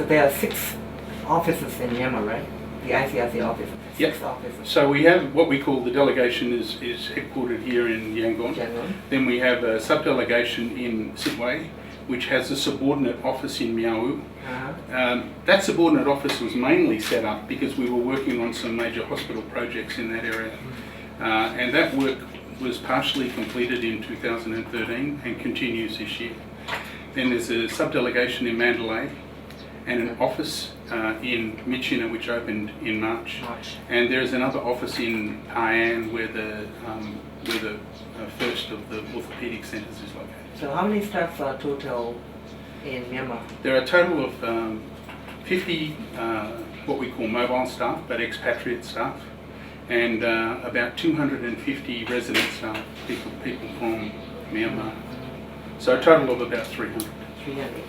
there are 6 offices in Myanmar, right? The Icrc office. Yep. 6 offices. So we have what we call the delegation is headquartered here in Yangon. Then we have a subdelegation in Sittwe, which has a subordinate office in Miao. That subordinate office was mainly set up because we were working on some major hospital projects in that area. And that work was partially completed in 2013 and continues this year. Then there's a subdelegation in Mandalay and an office in Myitkyina, which opened in March. And there's another office in Payan where the first of the orthopedic centres is located. So how many staff are total in Myanmar? There are a total of 50 what we call mobile staff, but expatriate staff, and about 250 resident staff, people from Myanmar. So a total of about 300. 300.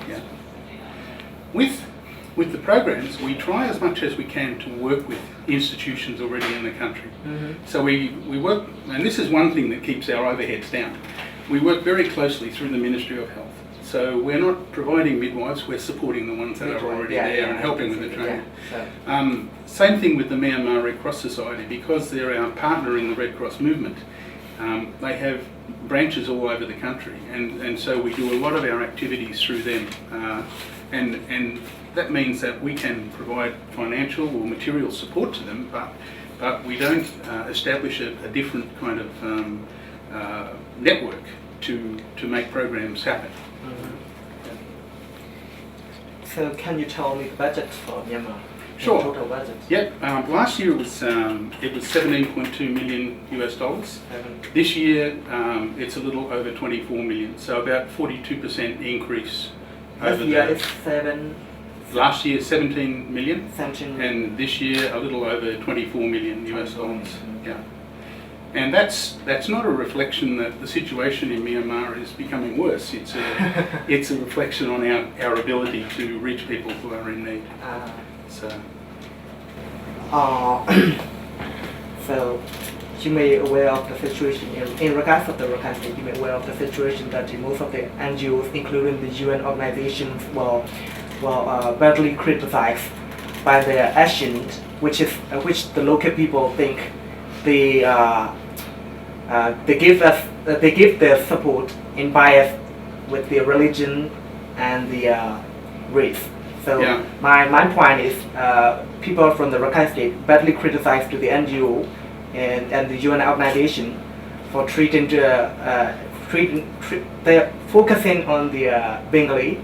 Yeah. With the programs, we try as much as we can to work with institutions already in the country. So we work, and this is one thing that keeps our overheads down. We work very closely through the Ministry of Health. So we're not providing midwives, we're supporting the ones that are already there and helping with the training. Same thing with the Myanmar Red Cross Society, because they're our partner in the Red Cross movement. They have branches all over the country, and so we do a lot of our activities through them. And that means that we can provide financial or material support to them, but we don't establish a different kind of network to make programs happen. So can you tell me the budget for Myanmar? Sure. Total budget. Yep. Last year it was 17.2 million US dollars. This year it's a little over 24 million. So about 42% increase. This year is 7. Last year 17 million. 17 million. And this year a little over 24 million US dollars. Yeah. And that's not a reflection that the situation in Myanmar is becoming worse. It's a reflection on our ability to reach people who are in need. So you may be aware of the situation in regards of the Rakhine State. You may be aware of the situation that most of the NGOs, including the UN organizations, were badly criticized by their actions, which the local people think they give their support in bias with their religion and the race. So my point is, people from the Rakhine State badly criticized to the NGO and the UN organization for they're focusing on the Bengali,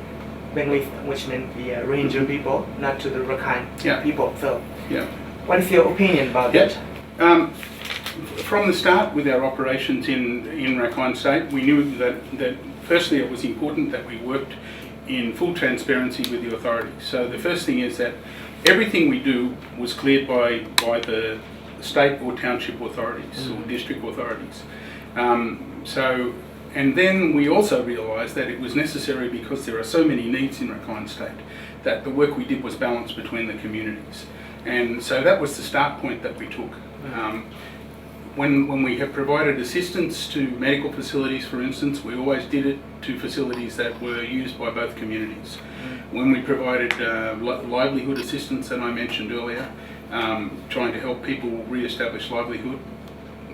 which means the Rohingya people, not to the Rakhine people. So, what is your opinion about that? From the start with our operations in Rakhine State, we knew that firstly it was important that we worked in full transparency with the authorities. So the first thing is that everything we do was cleared by the state or township authorities or district authorities. And then we also realised that it was necessary, because there are so many needs in Rakhine State, that the work we did was balanced between the communities. And so that was the start point that we took. When we have provided assistance to medical facilities, for instance, we always did it to facilities that were used by both communities. When we provided livelihood assistance that I mentioned earlier, trying to help people re-establish livelihood,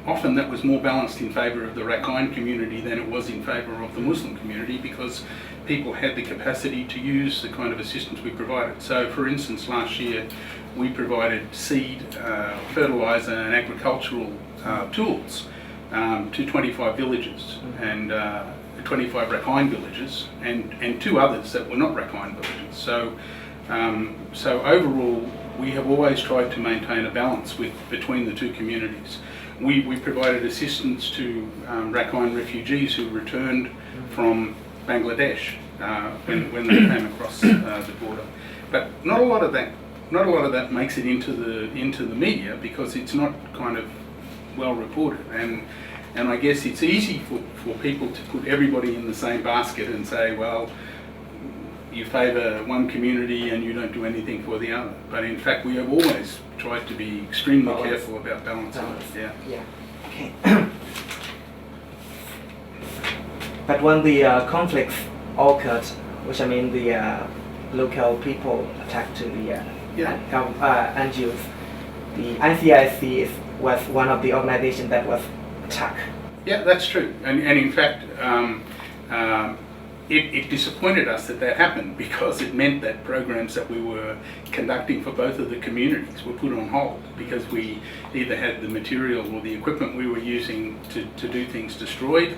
often that was more balanced in favour of the Rakhine community than it was in favour of the Muslim community, because people had the capacity to use the kind of assistance we provided. So for instance, last year we provided seed, fertiliser and agricultural tools to 25 villages, and 25 Rakhine villages, and 2 others that were not Rakhine villages. So overall, we have always tried to maintain a balance between the 2 communities. We provided assistance to Rakhine refugees who returned from Bangladesh when they came across the border, but not a lot of that makes it into the media, because it's not kind of well reported, and I guess it's easy for people to put everybody in the same basket and say, well, you favour one community and you don't do anything for the other. But in fact, we have always tried to be extremely careful about balancing. Okay. But when the conflicts occurred, which I mean the local people attacked to the Yeah. NGOs. The ICRC was one of the organizations that was attacked. Yeah, that's true. And in fact, it disappointed us that happened, because it meant that programs that we were conducting for both of the communities were put on hold, because we either had the material or the equipment we were using to do things destroyed,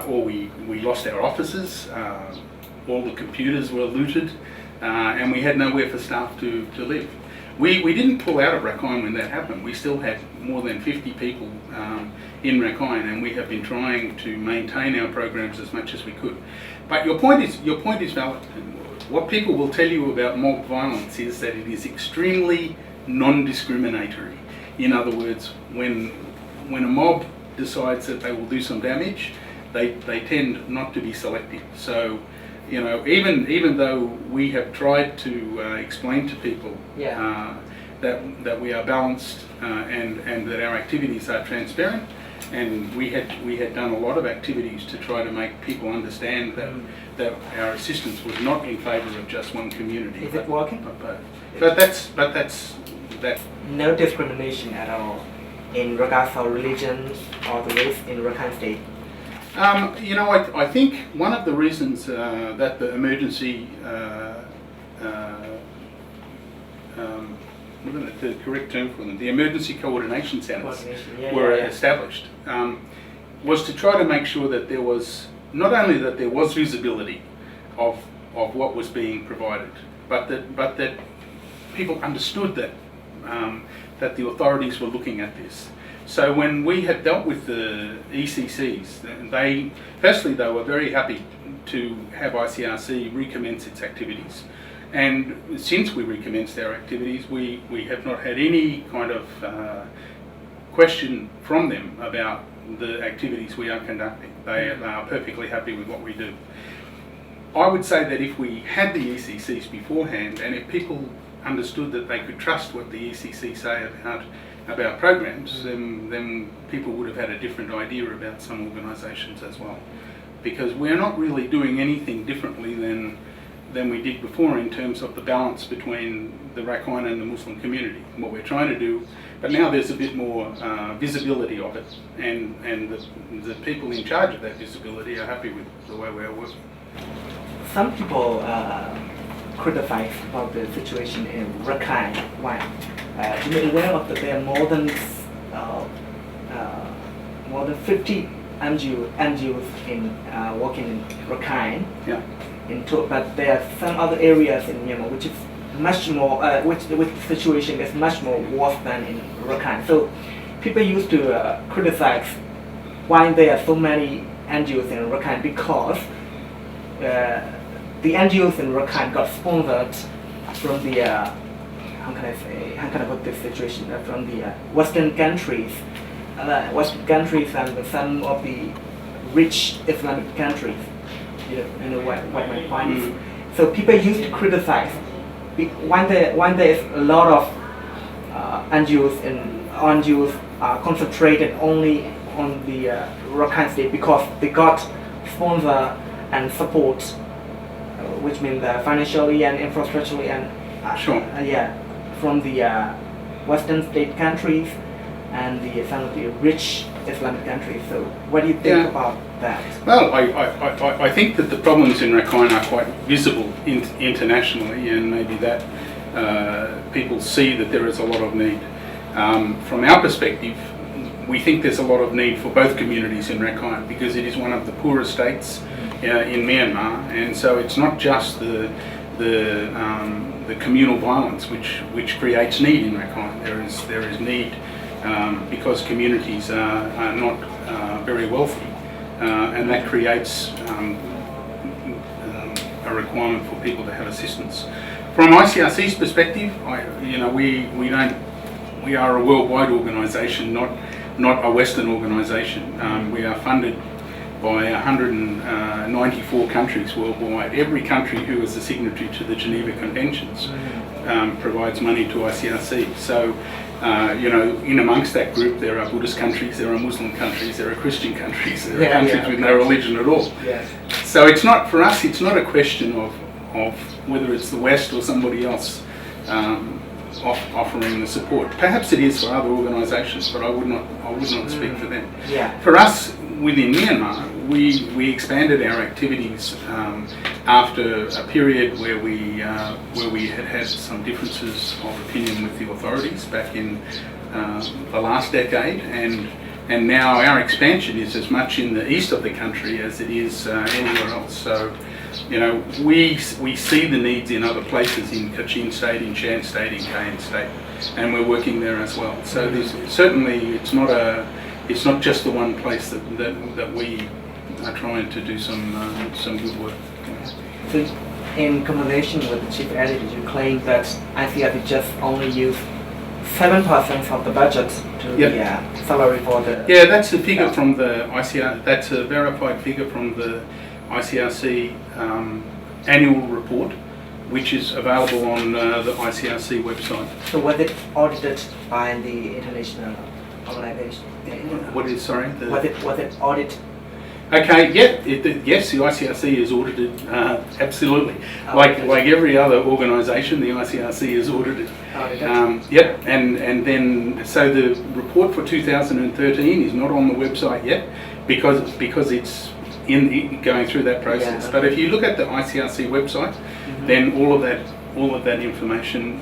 or we lost our offices, all the computers were looted, and we had nowhere for staff to live. We didn't pull out of Rakhine when that happened. We still had more than 50 people in Rakhine, and we have been trying to maintain our programs as much as we could. But your point is valid. What people will tell you about mob violence is that it is extremely non-discriminatory. In other words, when a mob decides that they will do some damage, they tend not to be selective. So, you know, even though we have tried to explain to people that we are balanced and that our activities are transparent, and we had done a lot of activities to try to make people understand that our assistance was not in favour of just one community. Is it working? But that's No discrimination at all in regards to religion or the race in Rakhine State. You know, I think one of the reasons that the emergency, the correct term for them, the emergency coordination centres were established, was to try to make sure that there was, not only that there was visibility of what was being provided, but that people understood that that the authorities were looking at this. So when we had dealt with the ECCs, they were very happy to have ICRC recommence its activities. And since we recommenced our activities, we have not had any kind of question from them about the activities we are conducting. They are perfectly happy with what we do. I would say that if we had the ECCs beforehand, and if people understood that they could trust what the ECC say about programs, then people would have had a different idea about some organisations as well. Because we're not really doing anything differently than we did before in terms of the balance between the Rakhine and the Muslim community, and what we're trying to do. But now there's a bit more visibility of it, and the people in charge of that visibility are happy with the way we're working. Some people criticize about the situation in Rakhine. Why? You may be aware of that there are more than 50 NGOs working in Rakhine. Yeah. But there are some other areas in Myanmar which is much more, which the situation is much more worse than in Rakhine. So people used to criticize why there are so many NGOs in Rakhine, because the NGOs in Rakhine got sponsored from the how can I put this situation, from the Western countries, and some of the rich Islamic countries. You know what my point is. So people used to criticize when there is a lot of NGOs concentrated only on the Rakhine State, because they got sponsor and support, which means financially and infrastructurally and from the Western state countries and some of the rich Islamic countries. So what do you think about that? Well, I think that the problems in Rakhine are quite visible internationally, and maybe that people see that there is a lot of need. From our perspective, we think there's a lot of need for both communities in Rakhine, because it is one of the poorest states in Myanmar, and so it's not just the communal violence which creates need in Rakhine. There is need because communities are not very wealthy, and that creates a requirement for people to have assistance. From ICRC's perspective, we are a worldwide organisation, not a Western organisation. We are funded by 194 countries worldwide. Every country who is a signatory to the Geneva Conventions provides money to ICRC. So, in amongst that group, there are Buddhist countries, there are Muslim countries, there are Christian countries, there are countries with no religion at all. Yes. So it's not, for us, it's not a question of whether it's the West or somebody else offering the support. Perhaps it is for other organisations, but I would not speak for them. Yeah. For us within Myanmar, we expanded our activities after a period where we had some differences of opinion with the authorities back in the last decade, and now our expansion is as much in the east of the country as it is anywhere else. So, you know, we see the needs in other places, in Kachin State, in Shan State, in Kayin State, and we're working there as well. So there's, certainly it's not just the one place that we are trying to do some good work. So in conversation with the chief editor, you claim that ICRC just only use 7% of the budget to the salary for the... Yeah, that's a figure from the ICRC, that's a verified figure from the ICRC annual report, which is available on the ICRC website. So was it audited by the international organization? What is, sorry? Was it audited? Okay, yeah, yes, the ICRC is audited, absolutely. Like every other organisation, the ICRC is audited. Yep, and then, so the report for 2013 is not on the website yet because it's going through that process. But if you look at the ICRC website, then all of that information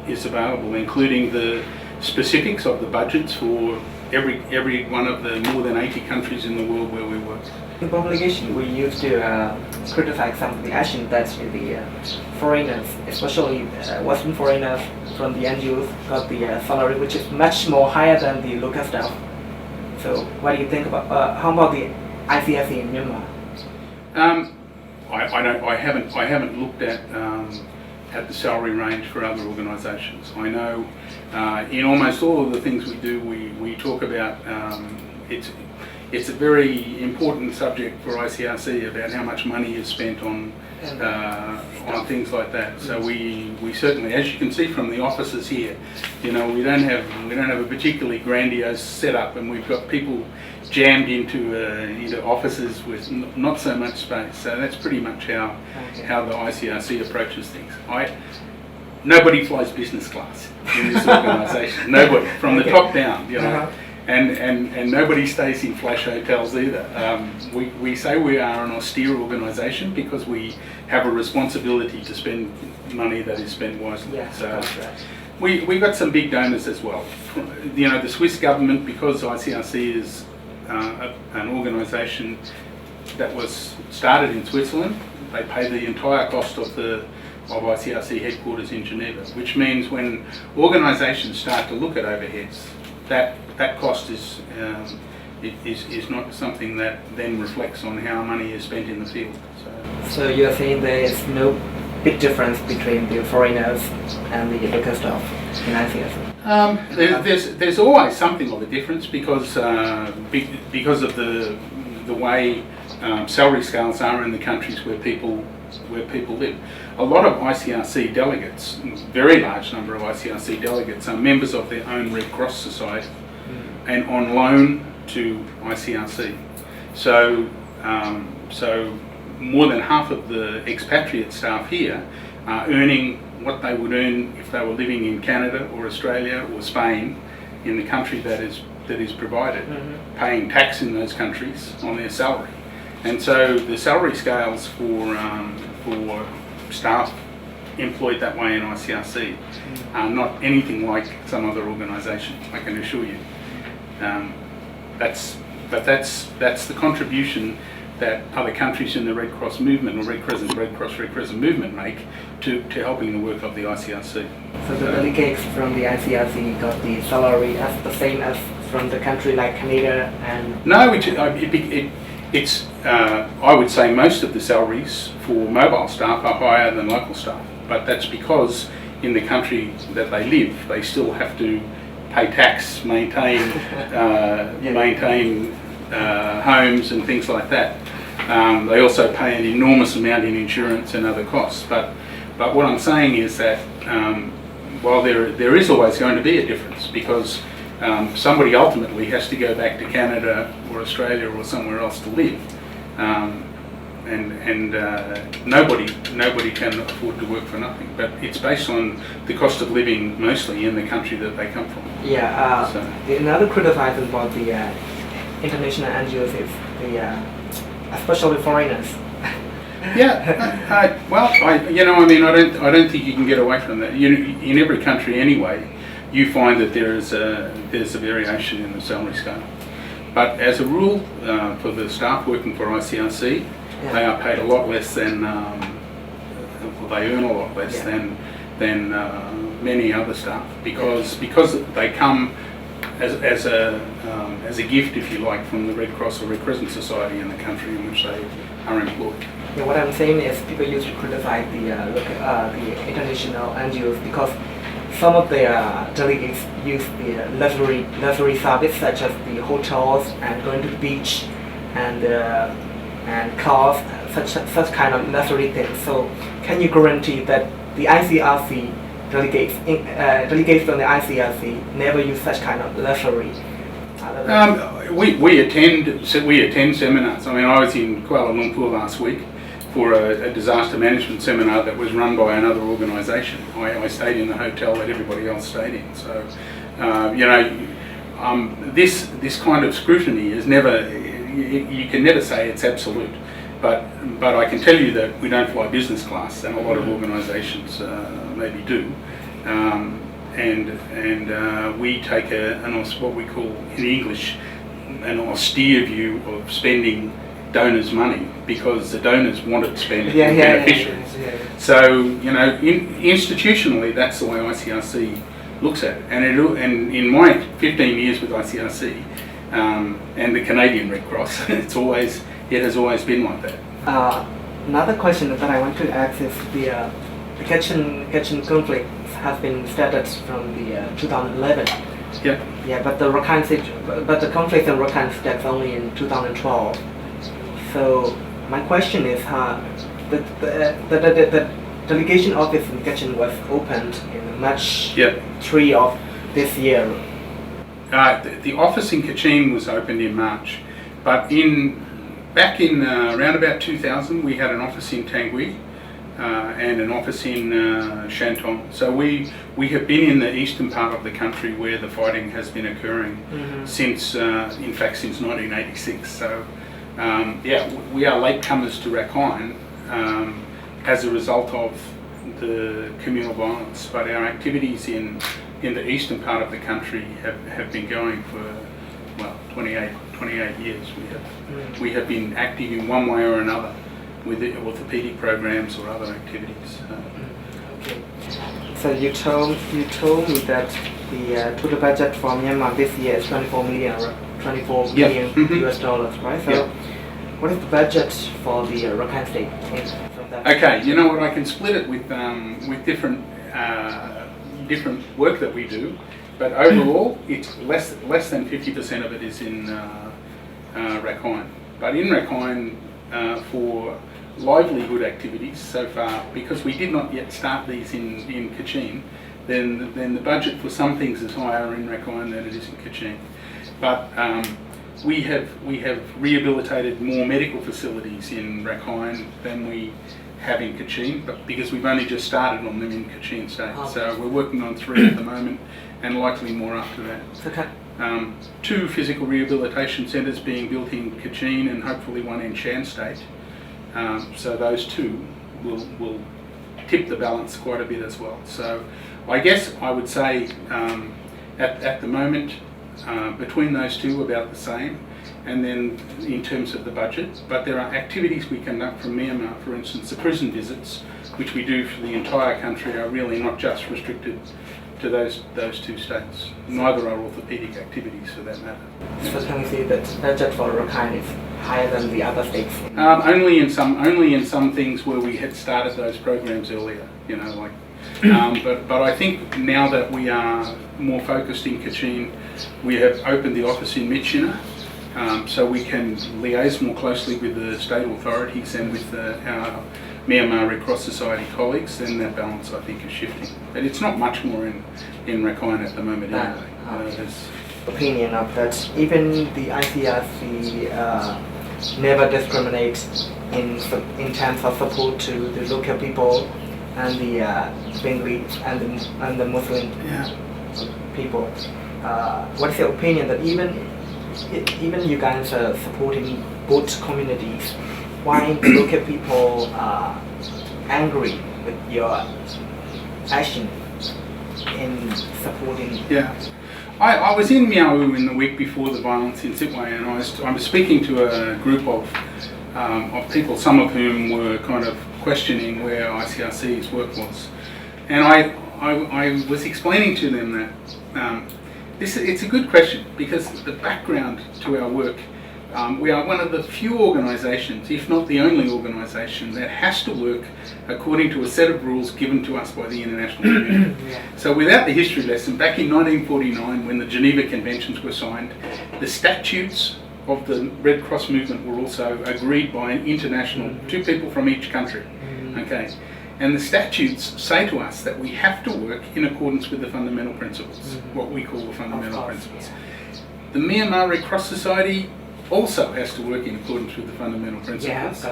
is available, including the specifics of the budgets for every one of the more than 80 countries in the world where we work. In publication, we used to criticize some of the action that the foreigners, especially Western foreigners from the NGOs, got the salary which is much more higher than the local staff. So what do you think about, how about the ICRC in Myanmar? I haven't looked at the salary range for other organisations. I know in almost all of the things we do, we talk about it's a very important subject for ICRC about how much money is spent on things like that. So we certainly, as you can see from the offices here, you know, we don't have a particularly grandiose setup, and we've got people jammed into offices with not so much space. So that's pretty much how the ICRC approaches things. Nobody flies business class in this organisation. Nobody, from the top down, you know. And nobody stays in flash hotels either. We say we are an austere organisation because we have a responsibility to spend money that is spent wisely. Yeah, so that's right. we got some big donors as well. You know, the Swiss government, because ICRC is an organisation that was started in Switzerland, they pay the entire cost of ICRC headquarters in Geneva, which means when organisations start to look at overheads, that cost is not something that then reflects on how money is spent in the field. So you're saying there is no big difference between the foreigners and the local staff in ICRC? There's always something of a difference because of the way salary scales are in the countries where people live. A lot of ICRC delegates, very large number of ICRC delegates, are members of their own Red Cross society and on loan to ICRC. So more than half of the expatriate staff here are earning what they would earn if they were living in Canada or Australia or Spain, in the country that is provided, paying tax in those countries on their salary. And so the salary scales for staff employed that way in ICRC are not anything like some other organisation, I can assure you. That's the contribution that other countries in the Red Cross movement or Red Crescent movement make to helping the work of the ICRC. So the delegates from the ICRC got the salary as the same as from the country like Canada and... No, it's I would say most of the salaries for mobile staff are higher than local staff, but that's because in the country that they live, they still have to pay tax, maintain homes and things like that. They also pay an enormous amount in insurance and other costs. But what I'm saying is that while there is always going to be a difference, because somebody ultimately has to go back to Canada or Australia or somewhere else to live. and nobody can afford to work for nothing. But it's based on the cost of living mostly in the country that they come from. Yeah. Another criticism about the international NGOs is especially foreigners. Yeah. I don't think you can get away from that. In every country anyway, you find that there's a variation in the salary scale. But as a rule, for the staff working for Icrc, they are paid a lot less than, they earn a lot less than many other staff because they come as a gift, if you like, from the Red Cross or Red Crescent Society in the country in which they are employed. Yeah, what I'm saying is people used to criticize the international NGOs because some of the delegates use the luxury service such as the hotels and going to the beach and cars, such kind of luxury things. So can you guarantee that the Icrc delegates from the Icrc never use such kind of luxury? We attend seminars. I mean, I was in Kuala Lumpur last week for a disaster management seminar that was run by another organisation. I stayed in the hotel that everybody else stayed in. So, this kind of scrutiny is never. You can never say it's absolute, but I can tell you that we don't fly business class, and a lot of organisations maybe do. And we take what we call in English an austere view of spending donors' money because the donors want it spent on beneficiaries. So institutionally, that's the way Icrc looks at it. And in my 15 years with Icrc and the Canadian Red Cross, it has always been like that. Another question that I want to ask is the Kachin conflict has been started from the 2011. Yeah. Yeah, but the conflict in Rakhine started only in 2012. So my question is, the delegation office in Kachin was opened in March 3 of this year. The office in Kachin was opened in March, but back in around about 2000, we had an office in Tangui and an office in Shantung. So we have been in the eastern part of the country where the fighting has been occurring since 1986. So we are latecomers to Rakhine as a result of the communal violence, but our activities in the eastern part of the country have been going for 28 years. We have been active in one way or another with the orthopedic programs or other activities. Okay. So you told me that the total budget for Myanmar this year is 24 million US dollars, right? So what is the budget for the Rakhine State? Okay, you know what? I can split it with different work that we do, but overall, it's less than 50% of it is in Rakhine. But in Rakhine, for livelihood activities so far, because we did not yet start these in Kachin, then the budget for some things is higher in Rakhine than it is in Kachin. But we have rehabilitated more medical facilities in Rakhine than we have in Kachin, but because we've only just started on them in Kachin State. So we're working on 3 at the moment and likely more after that. Okay. 2 physical rehabilitation centres being built in Kachin and hopefully 1 in Shan State. So those 2 will tip the balance quite a bit as well. So I guess I would say at the moment between those 2 about the same, and then in terms of the budget. But there are activities we conduct from Myanmar, for instance, the prison visits, which we do for the entire country, are really not just restricted to those 2 states. Neither are orthopedic activities for that matter. So can we say that budget for Rakhine is higher than the other states? Only in some things where we had started those programs earlier, but I think now that we are more focused in Kachin, we have opened the office in Myitkyina, so we can liaise more closely with the state authorities and with our Myanmar Red Cross Society colleagues, then that balance I think is shifting. But it's not much more in Rakhine at the moment anyway. Opinion of that, even the Icrc never discriminate in terms of support to the local people and the Bengali and the Muslim people. What's your opinion that even you guys are supporting both communities, why the local people are angry with your action in supporting? Yeah. I was in Miao in the week before the violence in Sitwe, and I was speaking to a group of people, some of whom were kind of questioning where ICRC's work was. And I was explaining to them that it's a good question, because the background to our work, we are one of the few organisations, if not the only organisation, that has to work according to a set of rules given to us by the international community. So without the history lesson, back in 1949, when the Geneva Conventions were signed, the statutes of the Red Cross movement were also agreed by an international, two people from each country. Okay, and the statutes say to us that we have to work in accordance with the fundamental principles, what we call the fundamental principles. The Myanmar Red Cross Society also has to work in accordance with the fundamental principles.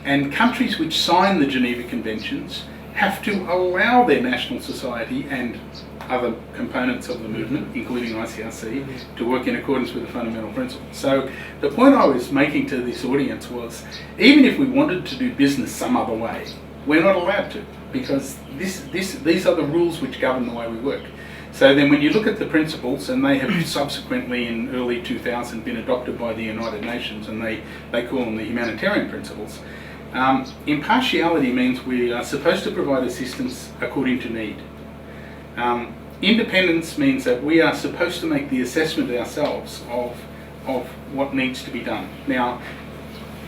And countries which sign the Geneva Conventions have to allow their national society and other components of the movement, including ICRC, to work in accordance with the fundamental principles. So the point I was making to this audience was, even if we wanted to do business some other way, we're not allowed to, because these are the rules which govern the way we work. So then when you look at the principles, and they have subsequently in early 2000 been adopted by the United Nations, and they call them the humanitarian principles, impartiality means we are supposed to provide assistance according to need. Independence means that we are supposed to make the assessment ourselves of what needs to be done. Now,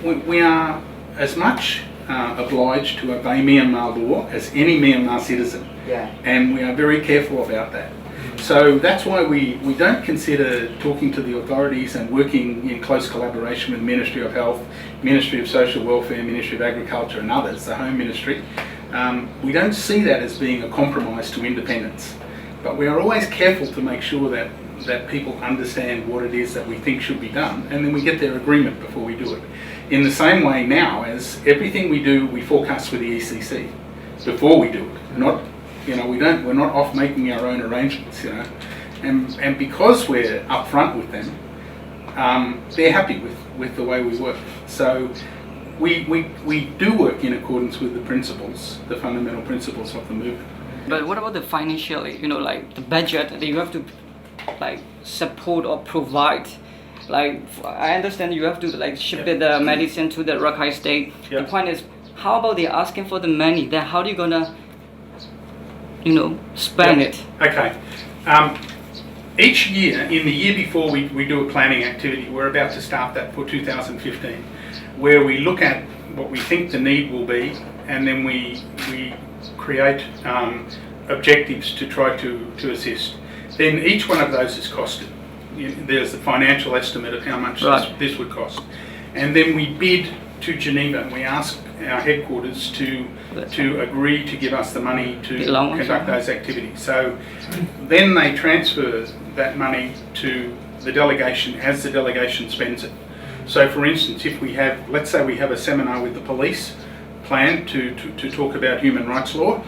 we are as much obliged to obey Myanmar law as any Myanmar citizen, and we are very careful about that. So that's why we don't consider talking to the authorities and working in close collaboration with the Ministry of Health, Ministry of Social Welfare, Ministry of Agriculture and others, the Home Ministry. We don't see that as being a compromise to independence. But we are always careful to make sure that people understand what it is that we think should be done, and then we get their agreement before we do it. In the same way now, as everything we do, we forecast with the ECC before we do it. Not, we're not off making our own arrangements, and because we're upfront with them, they're happy with the way we work. So we do work in accordance with the principles, the fundamental principles of the movement. But what about the financially, like the budget that you have to support or provide? Like, I understand you have to ship the medicine to the Rakhine state. The point is, how about they asking for the money? Then how are you gonna, spend it? Okay. Each year, in the year before we do a planning activity, we're about to start that for 2015, where we look at what we think the need will be, and then we create objectives to try to assist. Then each one of those is costed. There's the financial estimate of how much this would cost. And then we bid to Geneva, and we ask our headquarters to agree to give us the money to conduct those activities. So then they transfer that money to the delegation as the delegation spends it. So for instance, if we have, let's say we have a seminar with the police planned to talk about human rights law,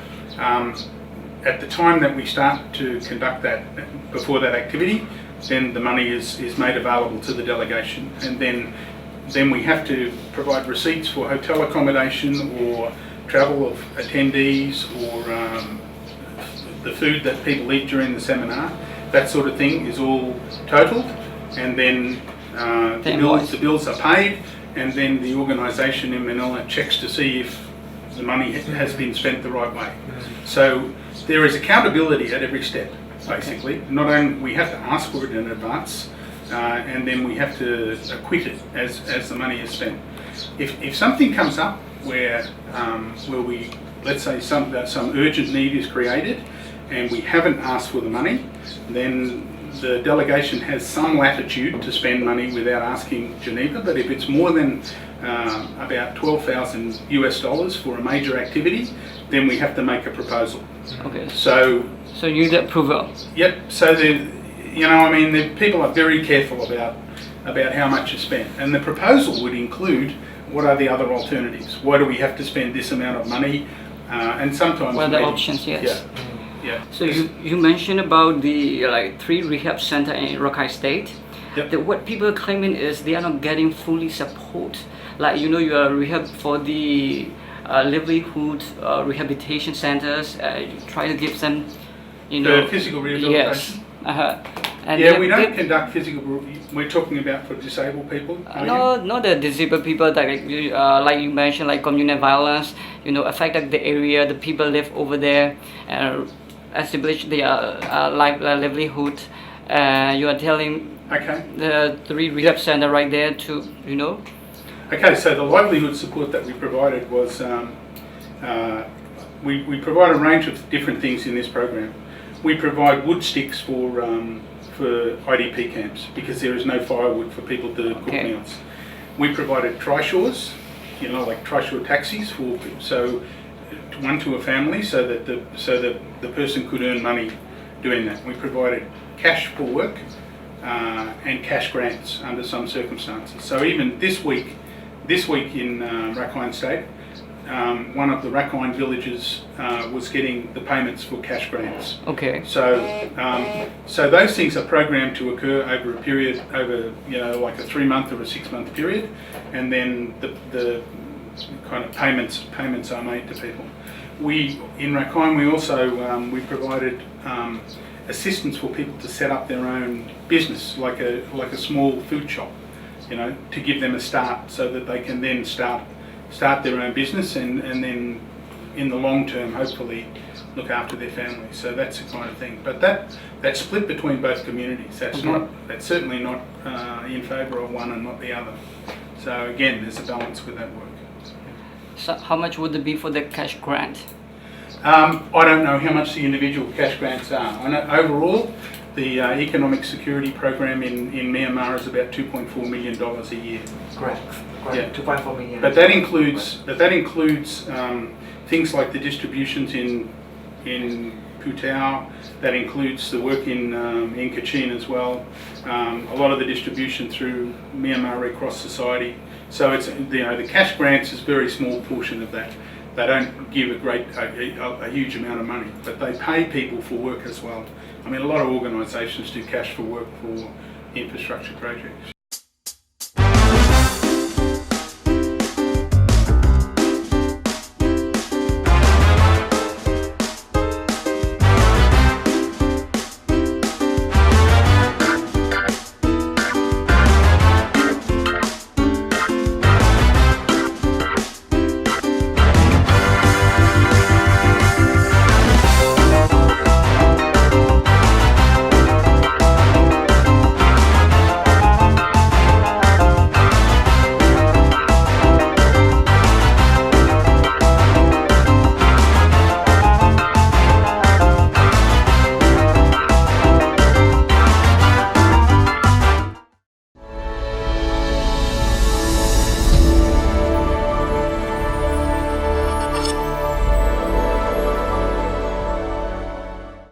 at the time that we start to conduct that, before that activity, then the money is made available to the delegation, and then we have to provide receipts for hotel accommodation or travel of attendees or the food that people eat during the seminar. That sort of thing is all totaled, and then the bills are paid, and then the organisation in Manila checks to see if the money has been spent the right way. So there is accountability at every step, basically. Not only we have to ask for it in advance, and then we have to acquit it as the money is spent. If something comes up where we, let's say some urgent need is created and we haven't asked for the money, then the delegation has some latitude to spend money without asking Geneva. But if it's more than about $12,000 for a major activity, then we have to make a proposal. Okay. So you need approval. Yep. So the people are very careful about about how much is spent. And the proposal would include what are the other alternatives? Why do we have to spend this amount of money? And sometimes What are the maybe- options? Yes. Yeah. Yeah. So you mentioned about the like 3 rehab center in Rakhine State. Yep. What people are claiming is they are not getting fully support. Like you are rehab for the livelihood rehabilitation centers. You try to give them, The physical rehabilitation. Yes. And Yeah, we don't conduct physical. We're talking about for disabled people. No, not the disabled people that like you mentioned, like communal violence. Affected the area. The people live over there, establish their livelihood. You are telling Okay. the 3 rehab center right there to Okay, so the livelihood support that we provided was we provide a range of different things in this program. We provide wood sticks for IDP camps because there is no firewood for people to cook Okay. meals. We provided trishaws, like trishaw taxis for one to a family, so that the person could earn money doing that. We provided cash for work and cash grants under some circumstances. So even this week in Rakhine State, one of the Rakhine villages was getting the payments for cash grants. Okay. So those things are programmed to occur over a period, like a 3-month or a 6-month period, and then the kind of payments are made to people. In Rakhine we also we provided assistance for people to set up their own business, like a small food shop, to give them a start so that they can then start their own business and then in the long term hopefully look after their families. So that's the kind of thing. But that's split between both communities. That's certainly not in favour of one and not the other. So again, there's a balance with that work. So how much would it be for the cash grant? I don't know how much the individual cash grants are. I know overall the economic security program in Myanmar is about $2.4 million a year. Correct. Yeah. 2.4 million. But that includes things like the distributions in Putao. That includes the work in Kachin as well. A lot of the distribution through Myanmar Red Cross Society. So it's the cash grants is a very small portion of that. They don't give a huge amount of money, but they pay people for work as well. I mean, a lot of organisations do cash for work for infrastructure projects.